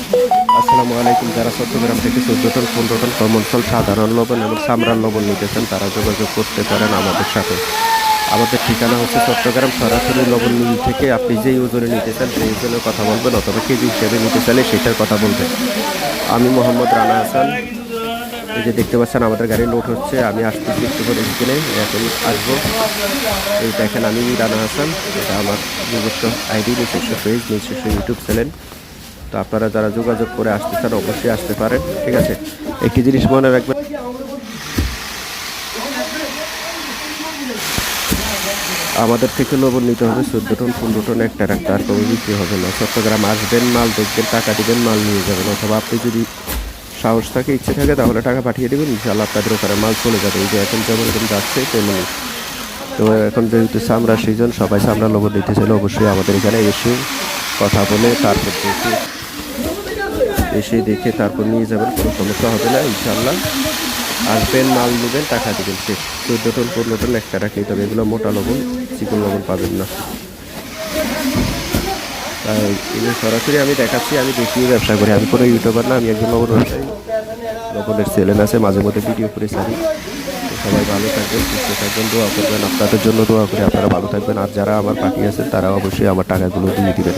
আসসালামু আলাইকুম। যারা চট্টগ্রাম থেকে 14 টন 15 টন কমনসল সাধারণ লবণ এবং সামরার লবণ নিতেছেন তারা যোগাযোগ করতে পারেন আমাদের সাথে। আমাদের ঠিকানা হচ্ছে চট্টগ্রাম সরাসরি লবণ মিল থেকে। আপনি যেই ওজনে নিতে চান সেই ওজনের কথা বলবেন, অথবা কেজি হিসেবে নিতে চাইলে সেটার কথা বলবেন। আমি মোহাম্মদ রানা হাসান। এই যে দেখতে পাচ্ছেন আমাদের গাড়ি লোড হচ্ছে, আমি আসতেছি একটু করে এখানে, এখন আসবো। এই দেখেন আমি রানা হাসান, এটা আমার নিজস্ব আইডি, নিজস্ব পেজ, নিজস্ব ইউটিউব চ্যানেল। তো আপনারা যারা যোগাযোগ করে আসতে চান অবশ্যই আসতে পারেন, ঠিক আছে। একটি জিনিস মনে রাখবেন, আমাদের থেকে লবণ নিতে হবে 14 টন 15 টন একটা রাখতে, আর কমে বিক্রি হবে না। চট্টগ্রাম আসবেন, মাল দেখবেন, টাকা দিবেন, মাল নিয়ে যাবেন, অথবা আপনি যদি সাহস থাকে, ইচ্ছে থাকে, তাহলে টাকা পাঠিয়ে দেবেন, ইনশাআল্লাহ আপনাদের ওখানে মাল চলে যাবে। এই যে এখন যেমন যাচ্ছে তেমনি। তো এখন যেহেতু চামড়া সিজন, সবাই চামড়া লবণ নিতে চাইলে অবশ্যই আমাদের এখানে এসে কথা বলে তারপর দেখে তারপর নিয়ে যাবেন, কোনো সমস্যা হবে না ইনশাআল্লাহ। আসবেন, মাল নেবেন, টাকা দিবেন, শেষ। 14 টন 15 টন একটা রাখি, তবে এগুলো মোটা লবণ, চিকন লবণ পাবেন না। তাই এগুলো সরাসরি আমি দেখাচ্ছি, আমি দেখিয়ে ব্যবসা করি, আমি কোনো ইউটিউবার না, আমি একজন লবণ ব্যবসায়ী। লবণের চ্যানেল আছে, মাঝে মধ্যে ভিডিও করে ছাড়ি। তো সবাই ভালো থাকবেন, সুস্থ থাকবেন, দোয়া করবেন, আপনাদের জন্য দোয়া করে। আপনারা ভালো থাকবেন, আর যারা আমার বাকি আছেন তারা অবশ্যই আমার টাকাগুলো দিয়ে দিবেন।